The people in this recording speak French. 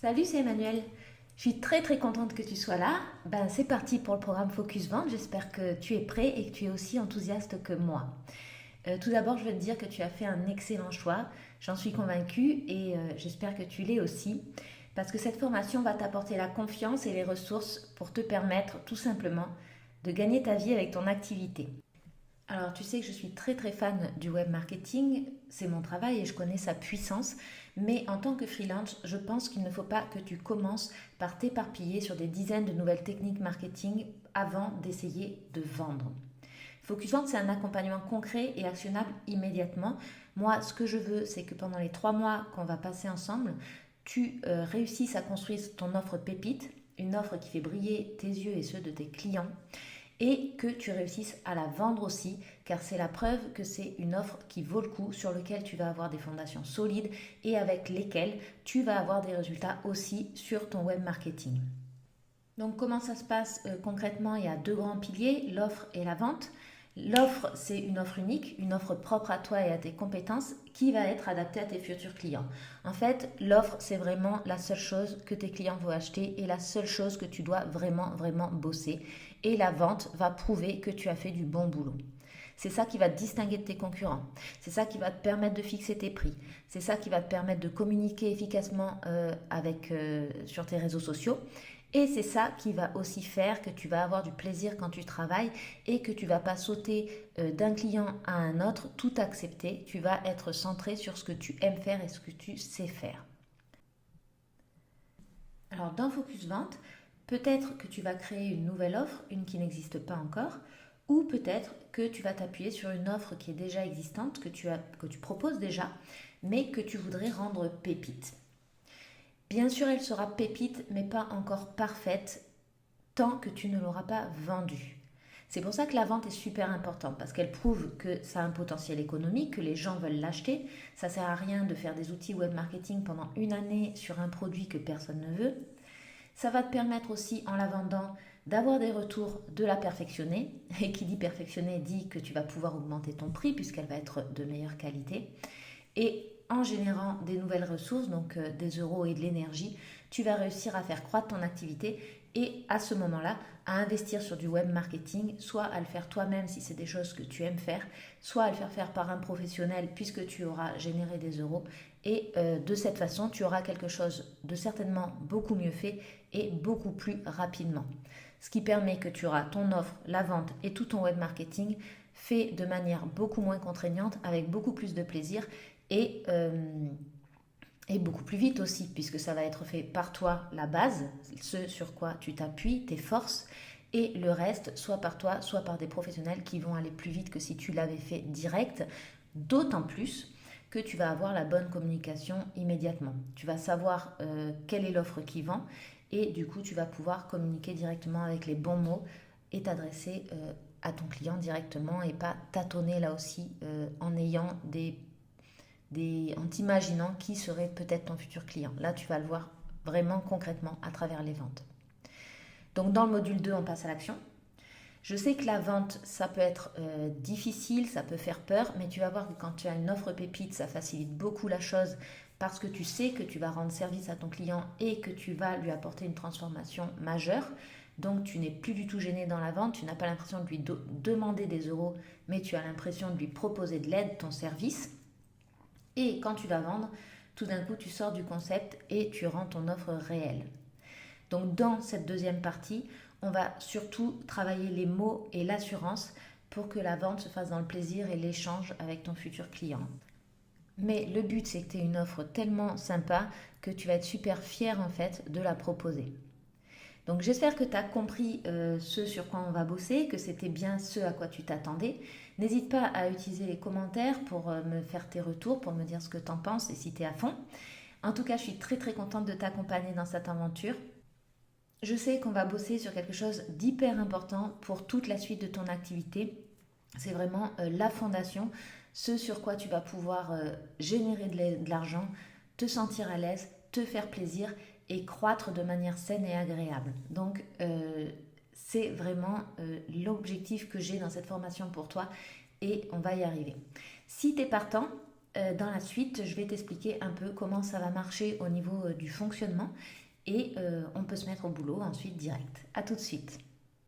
Salut, c'est Emmanuel. Je suis très contente que tu sois là. C'est parti pour le programme Focus Vente. J'espère que tu es prêt et que tu es aussi enthousiaste que moi. Tout d'abord, je veux te dire que tu as fait un excellent choix. J'en suis convaincue et j'espère que tu l'es aussi. Parce que cette formation va t'apporter la confiance et les ressources pour te permettre tout simplement de gagner ta vie avec ton activité. Alors, tu sais que je suis très fan du web marketing, c'est mon travail et je connais sa puissance, mais en tant que freelance, je pense qu'il ne faut pas que tu commences par t'éparpiller sur des dizaines de nouvelles techniques marketing avant d'essayer de vendre. Focus Vente, c'est un accompagnement concret et actionnable immédiatement. Moi, ce que je veux, c'est que pendant les 3 mois qu'on va passer ensemble, tu réussisses à construire ton offre pépite, une offre qui fait briller tes yeux et ceux de tes clients et que tu réussisses à la vendre aussi, car c'est la preuve que c'est une offre qui vaut le coup, sur laquelle tu vas avoir des fondations solides et avec lesquelles tu vas avoir des résultats aussi sur ton web marketing. Donc comment ça se passe concrètement? Il y a deux grands piliers, l'offre et la vente. L'offre, c'est une offre unique, une offre propre à toi et à tes compétences qui va être adaptée à tes futurs clients. En fait, l'offre, c'est vraiment la seule chose que tes clients vont acheter et la seule chose que tu dois vraiment bosser. Et la vente va prouver que tu as fait du bon boulot. C'est ça qui va te distinguer de tes concurrents. C'est ça qui va te permettre de fixer tes prix. C'est ça qui va te permettre de communiquer efficacement sur tes réseaux sociaux. Et c'est ça qui va aussi faire que tu vas avoir du plaisir quand tu travailles et que tu vas pas sauter d'un client à un autre, tout accepter. Tu vas être centré sur ce que tu aimes faire et ce que tu sais faire. Alors dans Focus Vente, peut-être que tu vas créer une nouvelle offre, une qui n'existe pas encore, ou peut-être que tu vas t'appuyer sur une offre qui est déjà existante, que tu proposes déjà, mais que tu voudrais rendre pépite. Bien sûr, elle sera pépite, mais pas encore parfaite tant que tu ne l'auras pas vendue. C'est pour ça que la vente est super importante, parce qu'elle prouve que ça a un potentiel économique, que les gens veulent l'acheter. Ça ne sert à rien de faire des outils web marketing pendant une année sur un produit que personne ne veut. Ça va te permettre aussi, en la vendant, d'avoir des retours, de la perfectionner. Et qui dit perfectionner dit que tu vas pouvoir augmenter ton prix puisqu'elle va être de meilleure qualité. Et en générant des nouvelles ressources, donc des euros et de l'énergie, tu vas réussir à faire croître ton activité et à ce moment-là, à investir sur du web marketing, soit à le faire toi-même si c'est des choses que tu aimes faire, soit à le faire faire par un professionnel puisque tu auras généré des euros. Et de cette façon, tu auras quelque chose de certainement beaucoup mieux fait et beaucoup plus rapidement. Ce qui permet que tu auras ton offre, la vente et tout ton web marketing fait de manière beaucoup moins contraignante, avec beaucoup plus de plaisir et, euh, et beaucoup plus vite aussi, puisque ça va être fait par toi, la base, ce sur quoi tu t'appuies, tes forces, et le reste, soit par toi, soit par des professionnels qui vont aller plus vite que si tu l'avais fait direct, d'autant plus que tu vas avoir la bonne communication immédiatement. Tu vas savoir quelle est l'offre qui vend, et du coup, tu vas pouvoir communiquer directement avec les bons mots et t'adresser à ton client directement et pas tâtonner là aussi en t'imaginant qui serait peut-être ton futur client. Là, tu vas le voir vraiment concrètement à travers les ventes. Donc dans le module 2, on passe à l'action. Je sais que la vente, ça peut être difficile, ça peut faire peur, mais tu vas voir que quand tu as une offre pépite, ça facilite beaucoup la chose parce que tu sais que tu vas rendre service à ton client et que tu vas lui apporter une transformation majeure. Donc tu n'es plus du tout gêné dans la vente, tu n'as pas l'impression de lui demander des euros, mais tu as l'impression de lui proposer de l'aide, ton service. Et quand tu vas vendre, tout d'un coup, tu sors du concept et tu rends ton offre réelle. Donc dans cette deuxième partie, on va surtout travailler les mots et l'assurance pour que la vente se fasse dans le plaisir et l'échange avec ton futur client. Mais le but, c'est que tu aies une offre tellement sympa que tu vas être super fier en fait de la proposer. Donc j'espère que tu as compris ce sur quoi on va bosser, que c'était bien ce à quoi tu t'attendais. N'hésite pas à utiliser les commentaires pour me faire tes retours, pour me dire ce que tu en penses et si tu es à fond. En tout cas, je suis très contente de t'accompagner dans cette aventure. Je sais qu'on va bosser sur quelque chose d'hyper important pour toute la suite de ton activité. C'est vraiment la fondation, ce sur quoi tu vas pouvoir générer de l'argent, te sentir à l'aise, te faire plaisir et croître de manière saine et agréable. Donc, c'est vraiment l'objectif que j'ai dans cette formation pour toi et on va y arriver. Si tu es partant, Dans la suite, je vais t'expliquer un peu comment ça va marcher au niveau du fonctionnement et on peut se mettre au boulot ensuite direct. À tout de suite.